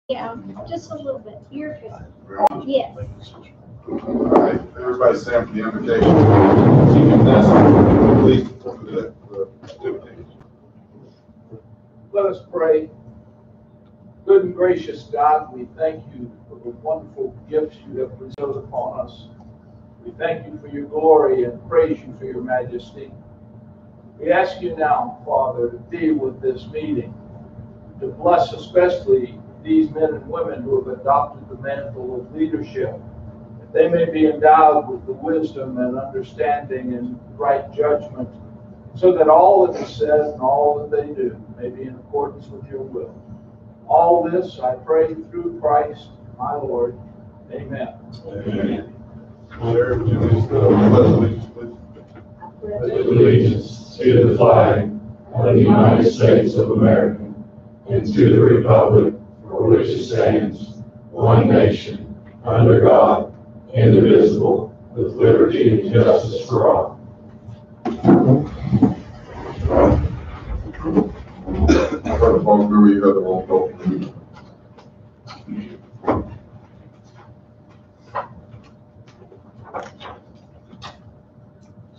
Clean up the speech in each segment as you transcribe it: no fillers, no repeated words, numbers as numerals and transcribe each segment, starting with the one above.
Yeah, just a little bit. You're good. Yes. All right, everybody stand for the invocation. Keeping this, please, for the activity. Let us pray. Good and gracious God, we thank you for the wonderful gifts you have bestowed upon us. We thank you for your glory and praise you for your majesty. We ask you now, Father, to deal with this meeting, to bless especially these men and women who have adopted the mantle of leadership, that they may be endowed with the wisdom and understanding and right judgment, so that all that is said and all that they do may be in accordance with your will. All this I pray through Christ, my Lord. Amen. Amen. There is the pledge allegiance, please. Allegiance to the flag of the United States of America and to the republic for which it stands, one nation, under God, indivisible, with liberty and justice for all. Brother Paul, remember you had the roll call.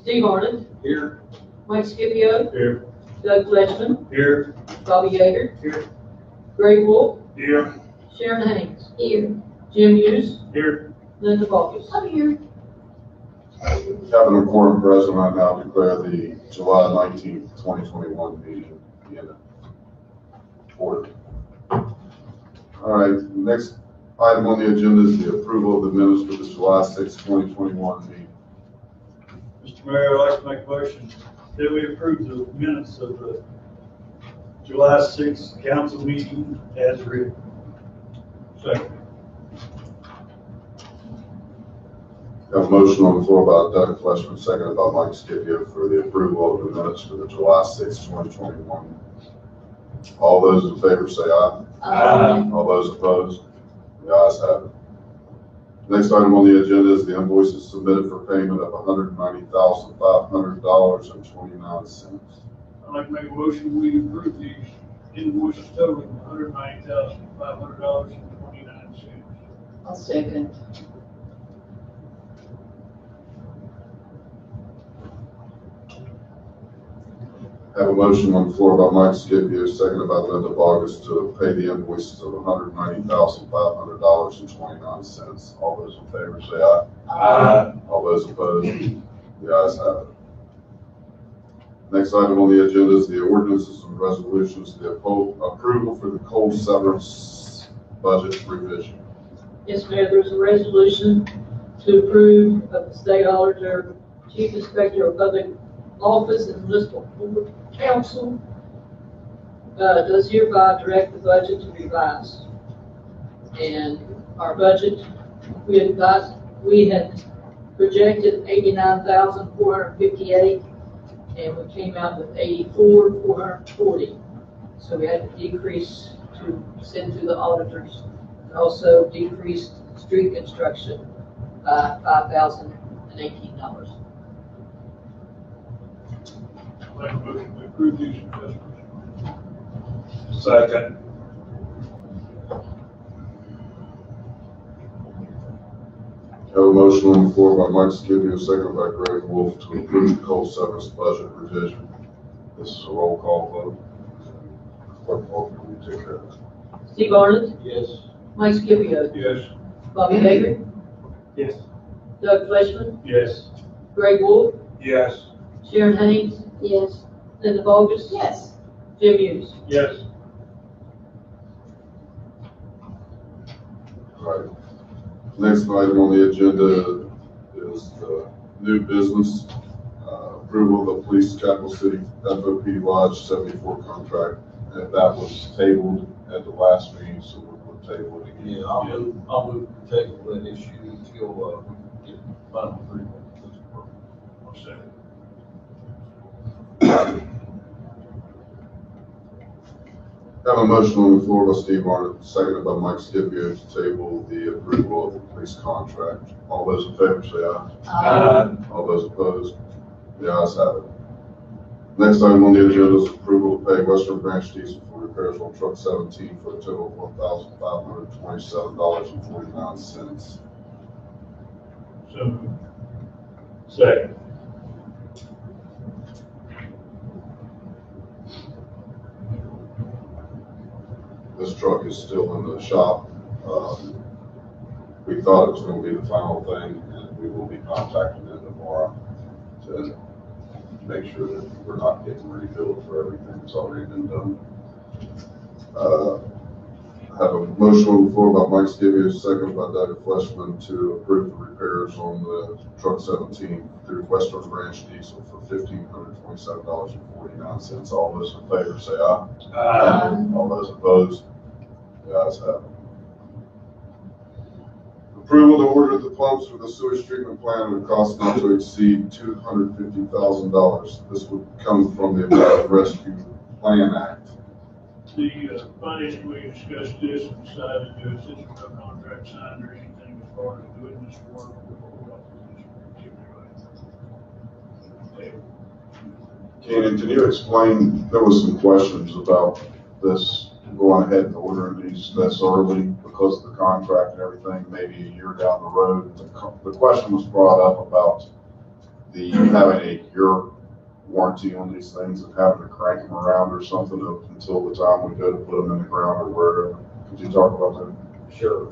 Steve Arnott. Here. Mike Scipio. Here. Doug Fleischman. Here. Bobby Yeager. Here. Greg Wolf. Here. Sharon Haynes. Here. Jim Hughes. Here. Linda Balkus. I'm here. Having a quorum present, I now declare the July 19th, 2021 meeting in order. All right, next item on the agenda is the approval of the minutes for the July 6th, 2021 meeting. Mr. Mayor, I'd like to make a motion that we approve the minutes of the July 6th council meeting as written. Second. Have a motion on the floor by Doug Fleischman, seconded by Mike Scipio for the approval of the minutes for the July 6th, 2021. All those in favor say aye. Aye. All those opposed? The ayes have it. Next item on the agenda is the invoices submitted for payment of $190,500.29. I'd like to make a motion we approve these invoices totaling $190,500.29. I'll second. Have a motion on the floor by Mike Scipio, seconded by Linda Bogus to pay the invoices of $190,500.29. All those in favor say aye. Aye. All those opposed? The ayes have it. Next item on the agenda is the ordinances and resolutions, the approval for the coal severance budget revision. Yes, Mayor, there's a resolution to approve of the state auditor, chief inspector of public office and municipal board council does hereby direct the budget to be revised. And our budget, we had projected 89,458, and we came out with 84,440. So we had to decrease to send to the auditors, and also decreased street construction by $5,018. I'd like a motion to approve these resolutions. Second. Have a motion on the floor by Mike Scipio, seconded by Greg Wolf to approve the coal severance budget revision. This is a roll call vote. Clerk Walker, will you take care of it? Steve Arnott. Yes. Mike Scipio. Yes. Bobby Yeager. Yes. Doug Fleischman. Yes. Greg Wolf. Yes. Sharon Haynes. Yes. Linda Balkus. Yes. Jim Hughes. Yes. All right. Next item on the agenda is the new business, approval of the police Capital City FOP Lodge 74 contract. And that was tabled at the last meeting, so we'll table it again. Yeah, I'll move to table that issue until we get final approval. One second. Have a motion on the floor by Steve Arnott, seconded by Mike Scipio to table the approval of the police contract. All those in favor say aye. Aye. All those opposed? The ayes have it. Next item on the agenda is approval to pay Western Branch Diesel for repairs on truck 17 for a total of $1,500 $1,527.49. So moved. Second. This truck is still in the shop. We thought it was going to be the final thing, and we will be contacting them tomorrow to make sure that we're not getting refilled for everything that's already been done. I have a motion on the floor by Mike Skibby, a second by Doug Fleshman to approve the repairs on the truck 17 through Western Branch Diesel for $1,527.49. All those in favor say aye. Aye. All those opposed? The ayes have it. Approval to order the pumps for the sewage treatment plant at a cost not to exceed $250,000. This would come from the American Rescue Plan Act. The finance committee discussed this and decided to do it since there's no contract signed or anything as far as doing this work. Kenan, can you explain, there was some questions about this going ahead and ordering these this early because of the contract and everything, maybe a year down the road. The question was brought up about the having a year warranty on these things and having to crank them around or something until the time we go to put them in the ground or wherever. Could you talk about that? Sure.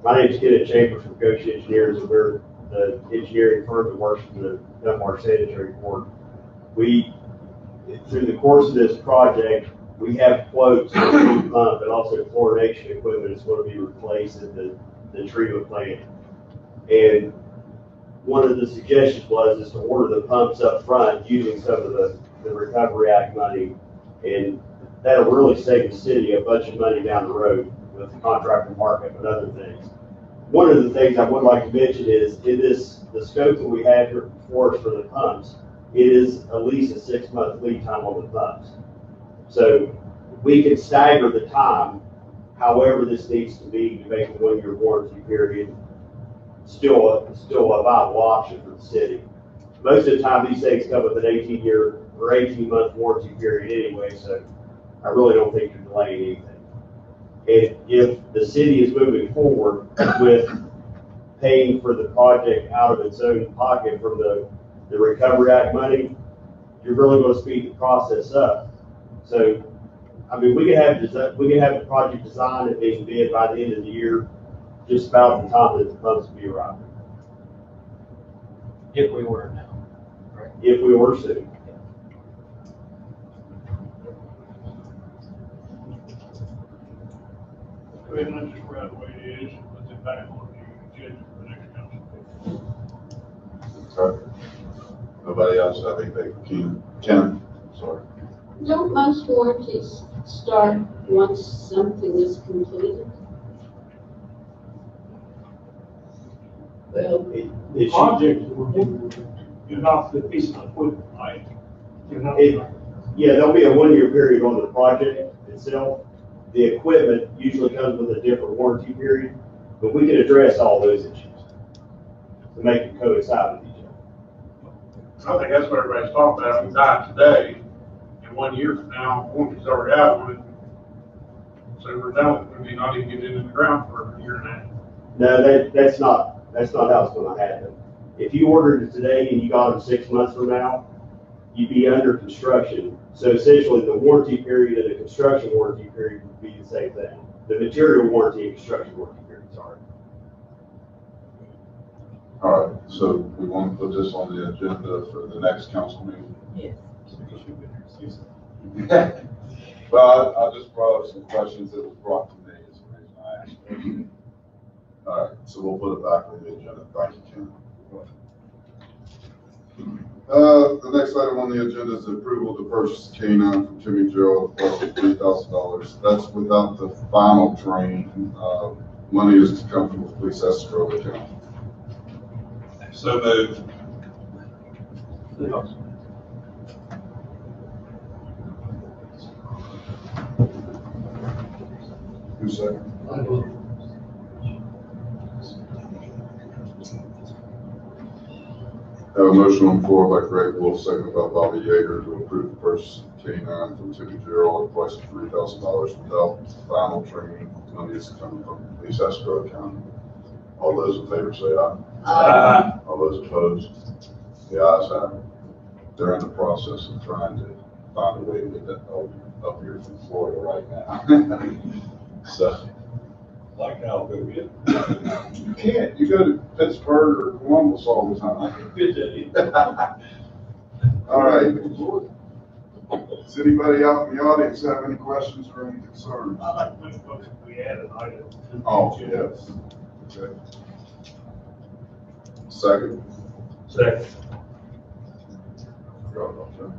My name is Kenneth Chambers from Goshen Engineers, and we're the engineering firm that works for the Dunbar Sanitary Board. Through the course of this project, we have quotes for the new pump and also chlorination equipment is going to be replaced at the treatment plant. And one of the suggestions is to order the pumps up front using some of the Recovery Act money, and that'll really save the city a bunch of money down the road with the contractor market and other things. One of the things I would like to mention is the scope that we have here before us for the pumps, it is at least a 6-month lead time on the pumps. So we can stagger the time, however this needs to be to make a 1-year warranty period still a viable option for the city. Most of the time, these things come with an 18-year or 18-month warranty period anyway, so I really don't think you're delaying anything. And if the city is moving forward with paying for the project out of its own pocket from the Recovery Act money, you're really going to speed the process up. So, I mean, we can have the project designed and being bid by the end of the year, just about the time that the pumps will be arriving. If we order now, right? If we order soon. Go ahead and let this right the way it is, and put it back on the agenda for the next council. Okay. Nobody else have anything for Kenan? Ken? Sorry. Don't most warranties start once something is completed? Well, it should, Project, you're not the piece of equipment, right? You're not. yeah, there'll be a 1-year period on the project itself. The equipment usually comes with a different warranty period, but we can address all those issues to make it coincide with each other. I think that's what everybody's talking about. We die today, and 1 year from now, warranty's already out on it. So we're done with it. We may not even get it in the ground for a year and a half. No, that's not how it's going to happen. If you ordered it today and you got them 6 months from now, you'd be under construction. So essentially, the warranty period and the construction warranty period would be the same thing. The material warranty and construction warranty period, sorry. All right, so we want to put this on the agenda for the next council meeting? Yes. Well, I just brought up some questions that was brought to me, is the reason I asked. All right, so we'll put it back on the agenda. Thank you, Ken. The next item on the agenda is the approval to purchase the K-9 from Jimmy Gerald for $3,000. That's without the final training. Money is to come from the police escrow account. So moved. Who's second? Have a motion on the floor by Greg Wolf, seconded by Bobby Yeager, to approve the purchase of K9 from Timmy Gerald at a price of $3,000 without final training. Money is coming from police escrow account. All those in favor say aye. Aye. All those opposed? The ayes have it. They're in the process of trying to find a way to get that up here from Florida right now. So. Like how go get. You can't. You go to Pittsburgh or Columbus all the time. Good day. All right. Does anybody out in the audience have any questions or any concerns? I like to make motion we add an item. to the Oh, agenda. yes. Okay. Second. Second. Forgot about that.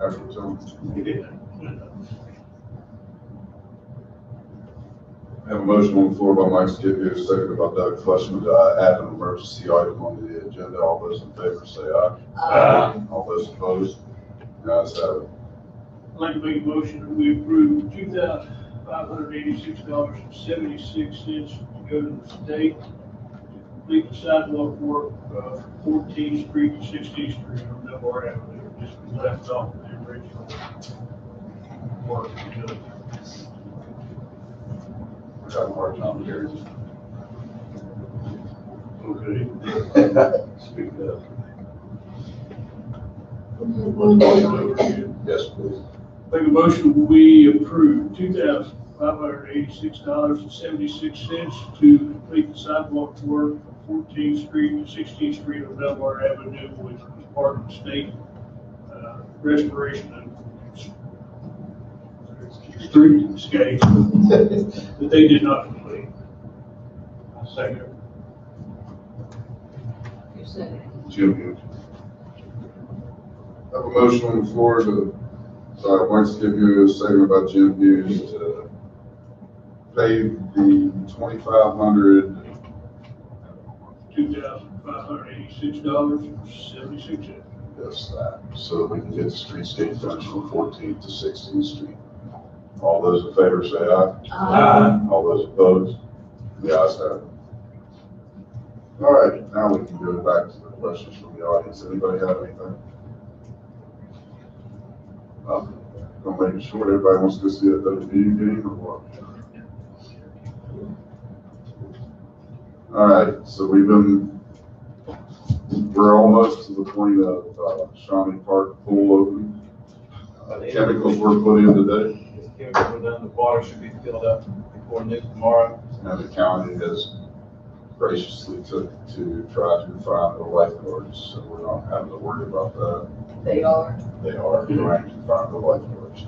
After I have a motion on the floor by Mike Scipio, seconded by Doug Fleshman, to add an emergency item on the agenda. All those in favor say aye. Aye. All those opposed? The ayes have it. I'd like to make a motion that we approve $2,586.76 to go to the state to complete the sidewalk work, 14th Street to 16th Street on Delaware Avenue. Just left off the original work. We got a hard time hearing Okay. Speak up. Yes, please. Make a motion, we approve $2,586.76 to complete the sidewalk work from 14th Street to 16th Street on Delaware Avenue, which was part of the state restoration and streetscape that they did not complete. Second. You second. Jim Hughes. I have a motion on the floor to, Mike Scipio, seconded by Jim Hughes, to pay the $2,586.76. yes, that, so we can get the streetscape done from 14th to 16th Street. All those in favor say aye. Aye. All those opposed? The ayes have it. All right, now we can go back to the questions from the audience. Anybody have anything? I'm making sure everybody wants to see a WVU game or what? All right, so we're almost to the point of Shawnee Park pool opening. Chemicals were put in today, Chemicals were done, the water should be filled up before noon tomorrow. and the county has graciously took to try to find the lifeguards, so we're not having to worry about that. They are. They are trying to find the lifeguards.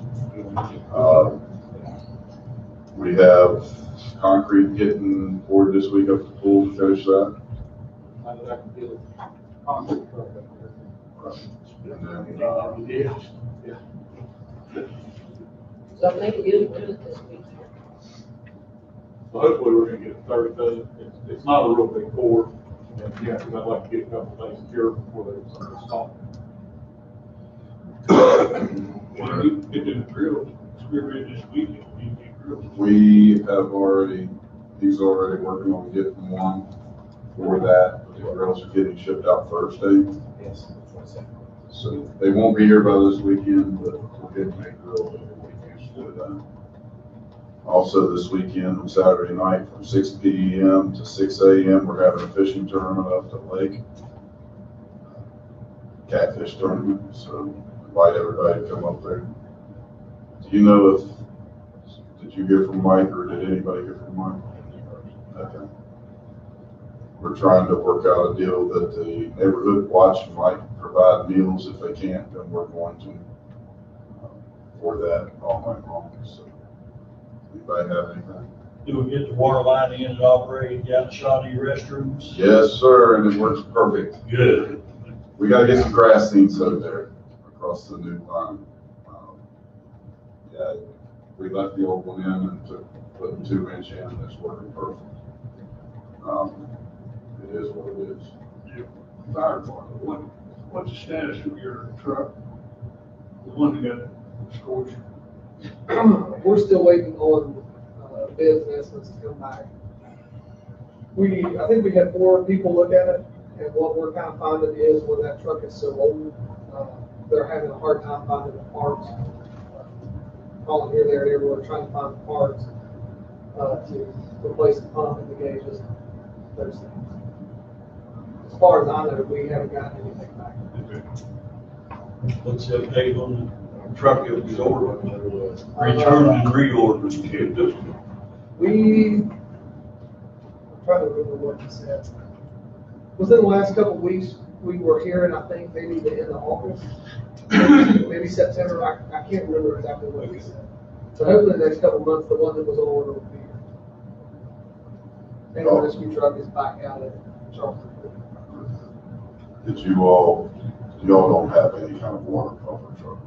We have concrete getting poured this week up the pool to finish that. And then, So I think you'll do it this week. So hopefully we're gonna get Thursday. It's not a real big pour. And yeah, because I'd like to get a couple of things here before they stop. When we get to the grill, we're ready this weekend, we need to get grilled. we have already, he's already working on getting one for that. The grills are getting shipped out Thursday. Yes. So they won't be here by this weekend, but we're getting a grill that we use for that. Also this weekend, on Saturday night, from 6 p.m. to 6 a.m., we're having a fishing tournament up the lake. Catfish tournament, so invite everybody to come up there. Do you know did you hear from Mike, or did anybody hear from Mike? Okay. We're trying to work out a deal that the neighborhood watch might provide meals. If they can't, then we're going to for that all night long. So, anybody have anything? Do we get the water line in and operating down the Shawnee restrooms? Yes, sir, and it works perfect. Good. We gotta get some grass seeds out there across the new line. Yeah, we left the old one in and put the 2-inch in, and it's working perfect. It is what it is. Fire department, what's the status of your truck? The one that got scorched? We're still waiting on bids and estimates to come back. I think we had 4 people look at it, And what we're kind of finding is when that truck is so old, they're having a hard time finding the parts. Calling here, there, and everywhere, trying to find the parts to replace the pump and the gauges, those things. As far as I know, we haven't gotten anything back. What's the update on the truck that was ordered, returned and reordered? I'm trying to remember what he said. Within the last couple of weeks, we were hearing, I think, maybe the end of August, maybe September. I can't remember exactly what he said. So hopefully the next couple of months, the one that was on order will be here. And the rescue truck is back out at Charleston. Did y'all don't have any kind of water cover truck?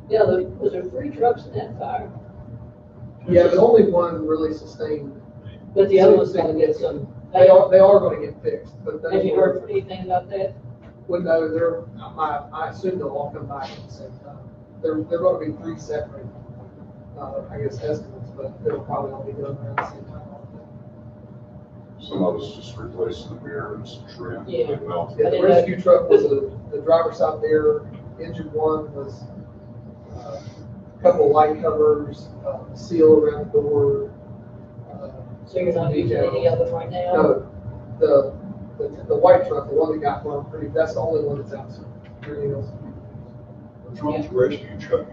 Yeah, was there 3 trucks in that fire? Yeah, but only one really sustained. But the other one's gonna get some. They are going to get fixed. But Have you heard anything about that? Well, no, I assume they'll all come back at the same time. They're going to be 3 separate, I guess, estimates, but they'll probably all be done around the same time. Some of us just replacing the mirror and some trim. Yeah. Yeah, the rescue truck was the driver's side mirror. Engine 1 was a couple of light covers, seal around the door. So you're not using any of them right now? No, the white truck, the one that got run pretty, that's the only one that's out. Everything else. What's wrong with the rescue truck?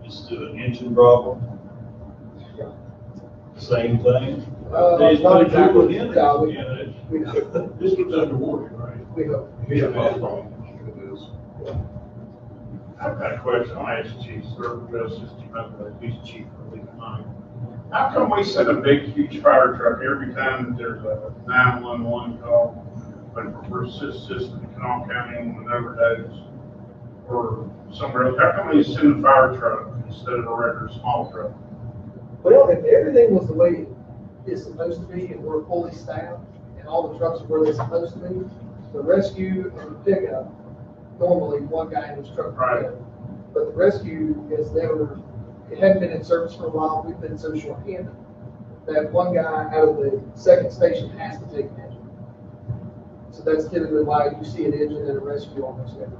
Just an engine problem? Yeah. Same thing? Not exactly. No, we This was underwater, right? we hope. Yeah, no, it is. I've got a question. I'll ask Chief Service System, he's chief for legal money. How come we send a big, huge fire truck every time that there's a 911 call, but for assist system in Kanawha County on an overdose or somewhere else? How come we send a fire truck instead of a regular small truck? Well, if everything was the way it's supposed to be and we're fully staffed and all the trucks are where they're supposed to be, the rescue and the pickup, normally one guy in his truck. Right. But the rescue is never, it hadn't been in service for a while. We've been so short-handed that one guy out of the second station has to take an engine. So that's typically why you see an engine and a rescue almost everywhere.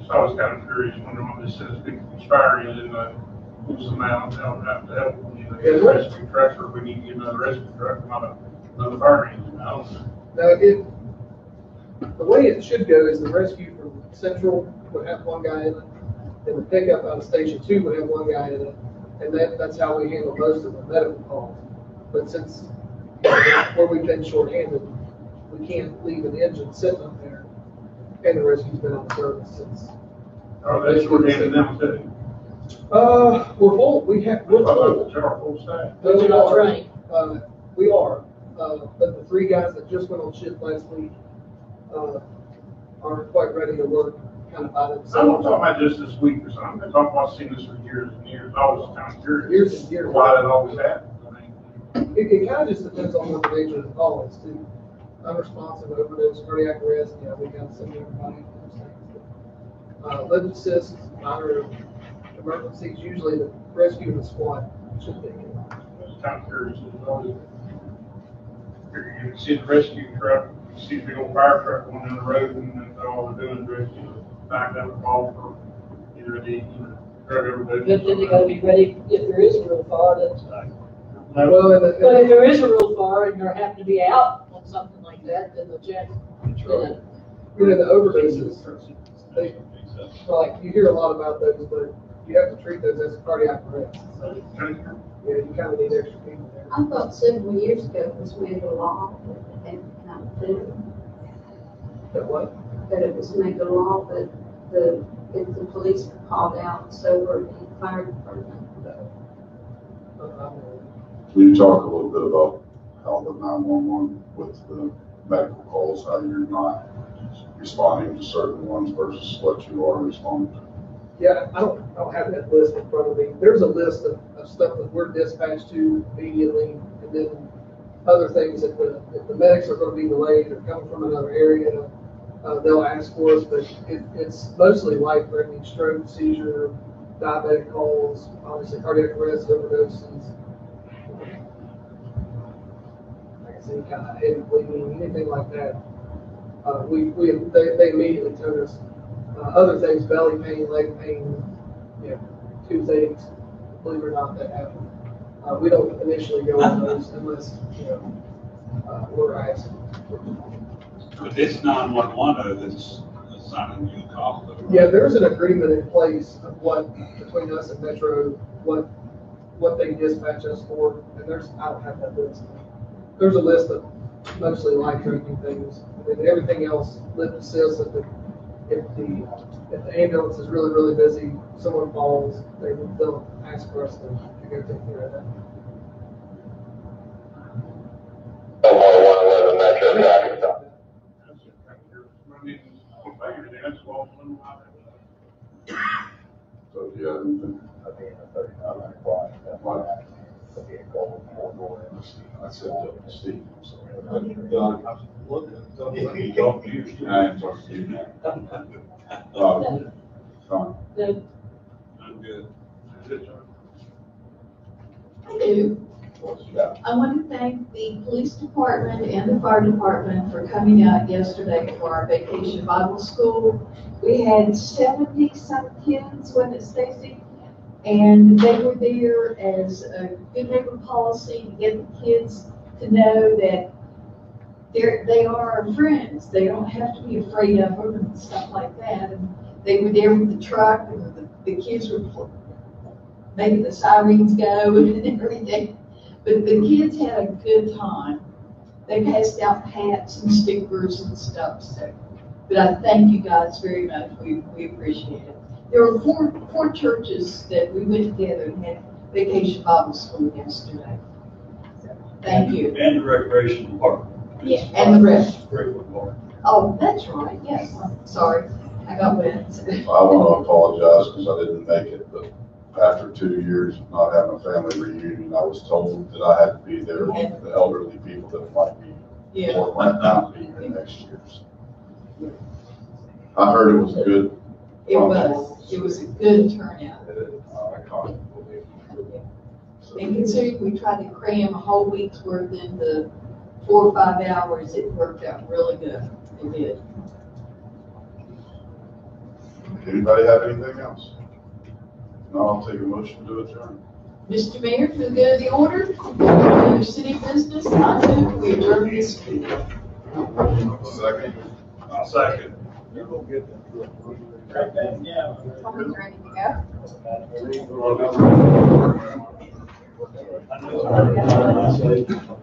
So I was kind of curious, wondering what this says, big, huge fire engine, move some out, they'll have to help, get a rescue truck, or we need to get another rescue truck, not another fire engine. I don't know. No, the way it should go is the rescue from Central would have one guy in it, and the pickup out of Station 2 would have one guy in it, and that's how we handle most of the medical calls. But since where we've been short-handed, we can't leave an engine sitting up there, and the rescue's been on service since. Oh, that's short-handed now too. We're full. We're full. Full staff. But you're not trained. We are, but the 3 guys that just went on shift last week aren't quite ready to work kind of by themselves. I'm not talking about just this week or something. I'm talking about, I've seen this for years and years. I was kind of curious. Years and years. Why that always happens. I mean, It kind of just depends on what the nature of the call is too. Unresponsive, overdose, cardiac arrest, yeah, we got to send everybody those things. Lip assist, minor emergencies, usually the rescue and the squad should take it. I was kind of curious. You can see the rescue truck, you see the big old fire truck going down the road, and all they're doing is rescue, back up a call for either drug overdose. But then they gotta be ready if there is a real fire, that's. Well, But if there is a real fire and you happen to be out on something like that, then the check. the overdoses, like, you hear a lot about those, but you have to treat those as a cardiac arrest. So, yeah, you kind of need extra people there. I thought several years ago it was made a law that they cannot do, But what? that it was made a law that if the police were called out, so were the fire department. Can you talk a little bit about how the 911 with the medical calls, how you're not responding to certain ones versus what you are responding to? Yeah, I don't have that list in front of me. There's a list of stuff that we're dispatched to immediately, and then other things if the medics are going to be delayed or coming from another area, they'll ask for us, but it's mostly life-threatening: stroke, seizure, diabetic calls, obviously cardiac arrest, overdoses. Like I experience any kind of heavy bleeding, anything like that, they immediately told us. Other things, belly pain, leg pain, toothaches, believe it or not, that happen. We don't initially go on those unless, we're asked. But it's 911 that's assigning you the cost of it. Yeah, there's an agreement in place of between us and Metro, what they dispatch us for, and I don't have that list. There's a list of mostly life-threatening things, and then everything else, lip assist, if the ambulance is really, really busy, someone falls, they'll ask for us to go take care of that. So, yeah, anything? I said, Steve, I'm sorry. Don, I am talking to you now. Tom. I'm good. I do. I want to thank the police department and the fire department for coming out yesterday for our vacation Bible school. We had 70-some kids, wasn't it, Stacy? And they were there as a good neighbor policy to get the kids to know that they are our friends. They don't have to be afraid of them and stuff like that. And they were there with the truck, and the kids were making the sirens go and everything. But the kids had a good time. They passed out hats and stickers and stuff. So, but I thank you guys very much. We appreciate it. There were four churches that we went together and had vacation Bible school yesterday. So, thank you. And the recreation department. Yeah, and the rest. Great one. Oh, that's right. Yes. Sorry, I got wet. I want to apologize because I didn't make it, but after 2 years of not having a family reunion, I was told that I had to be there with the elderly people that might be, or might not be here next year. I heard it was good. It was a good turnout. I can't believe it. And considering we tried to cram a whole week's worth into 4 or 5 hours, it worked out really good. It did. Anybody have anything else? No, I'll take a motion to adjourn. Mr. Mayor, for the good of the order, under city business, I move we adjourn this meeting. Second. I'll second. Tom's ready to go.